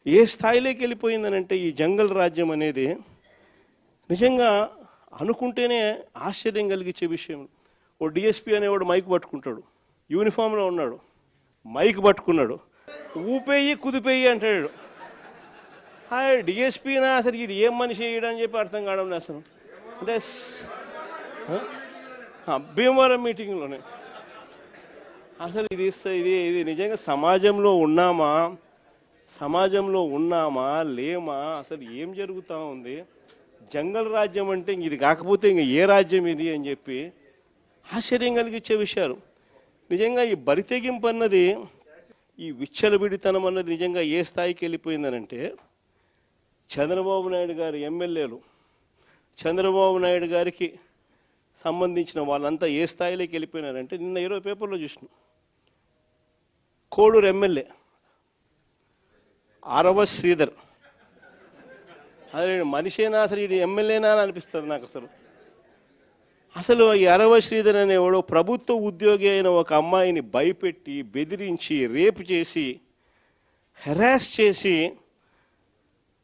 ఏ స్థాయిలోకి వెళ్ళిపోయిందనంటే ఈ జంగల్ రాజ్యం అనేది నిజంగా అనుకుంటేనే ఆశ్చర్యం కలిగించే విషయం. ఓ డిఎస్పీ అనేవాడు మైక్ పట్టుకుంటాడు, యూనిఫామ్లో ఉన్నాడు, మైక్ పట్టుకున్నాడు, ఊపేయి కుదిపేయి అంటాడు. డిఎస్పీనా అసలు ఇది ఏం మనిషి అని చెప్పి అర్థం కావడం అసలు. అంటే భీమవరం మీటింగ్లోనే అసలు ఇది ఇది ఇది నిజంగా సమాజంలో ఉన్నామా లేమా, అసలు ఏం జరుగుతూ ఉంది? జంగల్ రాజ్యం అంటే ఇది కాకపోతే ఇంక ఏ రాజ్యం ఇది అని చెప్పి ఆశ్చర్యం కలిగించే విషయాలు. నిజంగా ఈ బరితెగింపు అన్నది, ఈ విచ్చలవిడితనం అన్నది నిజంగా ఏ స్థాయికి వెళ్ళిపోయిందనంటే, చంద్రబాబు నాయుడు గారి ఎమ్మెల్యేలు, చంద్రబాబు నాయుడు గారికి సంబంధించిన వాళ్ళంతా ఏ స్థాయిలోకి వెళ్ళిపోయినారంటే, నిన్న 20 పేపర్లో చూసిన కోడూరు ఎమ్మెల్యే అరవ శ్రీధర్, అదే మనిషేనా అసలు ఇది ఎమ్మెల్యేనా అని అనిపిస్తుంది నాకు. అసలు ఈ అరవ శ్రీధర్ అనేవాడు ప్రభుత్వ ఉద్యోగి అయిన ఒక అమ్మాయిని భయపెట్టి, బెదిరించి, రేపు చేసి, హెరాస్ చేసి,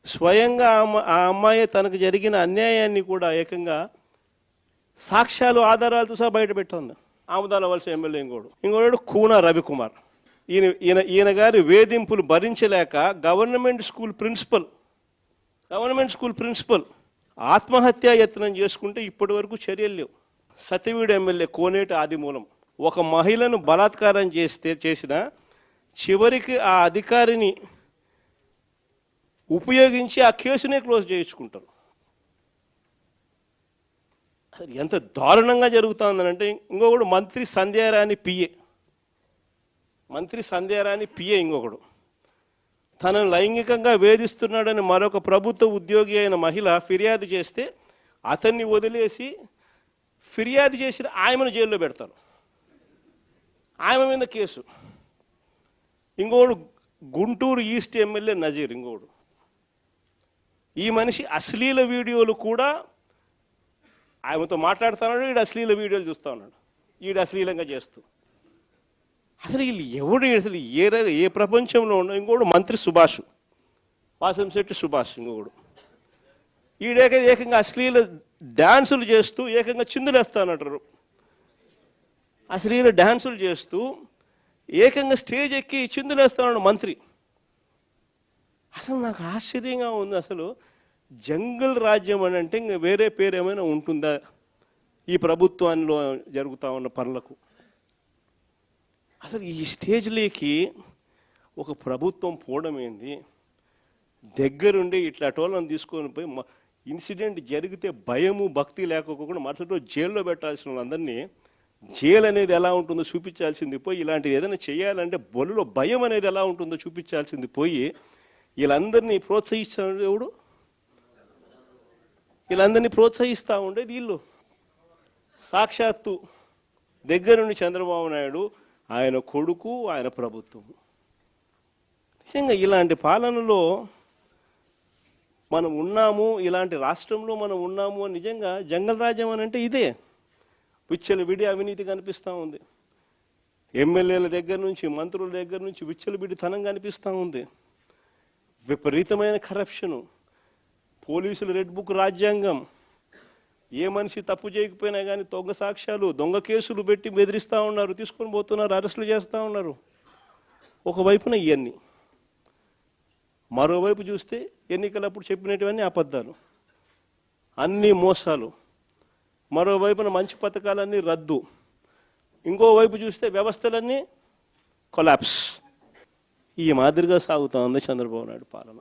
స్వయంగా ఆ అమ్మాయి తనకు జరిగిన అన్యాయాన్ని కూడా ఏకంగా సాక్ష్యాలు ఆధారాలతో సహా బయట పెట్టింది. ఆముదాల వలస ఎమ్మెల్యే ఇంకోడు కూన రవికుమార్. ఈయన గారి వేధింపులు భరించలేక గవర్నమెంట్ స్కూల్ ప్రిన్సిపల్ ఆత్మహత్యా యత్నం చేసుకుంటే ఇప్పటి వరకు చర్యలు లేవు. సతివీడు ఎమ్మెల్యే కోనేటి ఆదిమూలం ఒక మహిళను బలాత్కారం చేసిన చివరికి ఆ అధికారిని ఉపయోగించి ఆ కేసునే క్లోజ్ చేయించుకుంటారు. అది ఎంత దారుణంగా జరుగుతుందనంటే, ఇంకొకడు మంత్రి సంధ్యారాణి పిఏ ఇంకొకడు తనను లైంగికంగా వేధిస్తున్నాడని మరొక ప్రభుత్వ ఉద్యోగి అయిన మహిళ ఫిర్యాదు చేస్తే అతన్ని వదిలేసి ఫిర్యాదు చేసిన ఆయమను జైల్లో పెడతారు. ఆయమ మీద కేసు. ఇంకోడు గుంటూరు ఈస్ట్ ఎమ్మెల్యే నజీర్ ఇంకోడు. ఈ మనిషి అశ్లీల వీడియోలు కూడా ఆయనతో మాట్లాడుతున్నాడు, ఈడు అశ్లీల వీడియోలు చూస్తూ ఉన్నాడు, ఈడు అశ్లీలంగా చేస్తూ. అసలు వీళ్ళు ఎవడు అసలు ఏ ప్రపంచంలో ఉండవు. ఇంకోడు మంత్రి సుభాష్, వాసంశెట్టి సుభాష్ ఇంకొకడు. ఏకంగా అశ్లీల డ్యాన్సులు చేస్తూ ఏకంగా చిందులేస్తానంటారు. అశ్లీల డ్యాన్సులు చేస్తూ ఏకంగా స్టేజ్ ఎక్కి చిందులేస్తాడు మంత్రి. అసలు నాకు ఆశ్చర్యంగా ఉంది. అసలు జంగల్ రాజ్యం అని అంటే ఇంకా వేరే పేరు ఏమైనా ఉంటుందా ఈ ప్రభుత్వంలో జరుగుతూ ఉన్న పనులకు? అసలు ఈ స్టేజ్లోకి ఒక ప్రభుత్వం పోవడం ఏంది? దగ్గరుండి ఇట్లాంటి వాళ్ళని తీసుకొని పోయి ఇన్సిడెంట్ జరిగితే భయము భక్తి లేకపోకుండా మరుసటి రోజు జైల్లో పెట్టాల్సిన వాళ్ళందరినీ జైలు అనేది ఎలా ఉంటుందో చూపించాల్సింది పోయి, ఇలాంటిది ఏదైనా చేయాలంటే బొల్లులో భయం అనేది ఎలా ఉంటుందో చూపించాల్సింది పోయి, వీళ్ళందరినీ ప్రోత్సహిస్తాడు ఎవడు? వీళ్ళందరినీ ప్రోత్సహిస్తూ ఉండేది వీళ్ళు. సాక్షాత్తు దగ్గరుండి చంద్రబాబు నాయుడు, ఆయన కొడుకు, ఆయన ప్రభుత్వం. నిజంగా ఇలాంటి పాలనలో మనం ఉన్నాము, ఇలాంటి రాష్ట్రంలో మనం ఉన్నాము అని నిజంగా జంగల్ రాజ్యం అని అంటే ఇదే. విచ్చలవిడి అవినీతి కనిపిస్తూ ఉంది. ఎమ్మెల్యేల దగ్గర నుంచి, మంత్రుల దగ్గర నుంచి విచ్చలవిడితనం కనిపిస్తూ ఉంది. విపరీతమైన కరప్షను, పోలీసులు రెడ్ బుక్ రాజ్యాంగం. ఏ మనిషి తప్పు చేయకపోయినా కానీ దొంగ సాక్ష్యాలు, దొంగ కేసులు పెట్టి బెదిరిస్తూ ఉన్నారు, తీసుకొని పోతున్నారు, అరెస్టులు చేస్తూ ఉన్నారు. ఒకవైపున ఇవన్నీ, మరోవైపు చూస్తే ఎన్నికలప్పుడు చెప్పినటువన్నీ అబద్ధాలు, అన్నీ మోసాలు. మరోవైపున మంచి పథకాలన్నీ రద్దు. ఇంకోవైపు చూస్తే వ్యవస్థలన్నీ కొలాప్స్. ఈ మాదిరిగా సాగుతూ ఉంది చంద్రబాబు నాయుడు పాలన.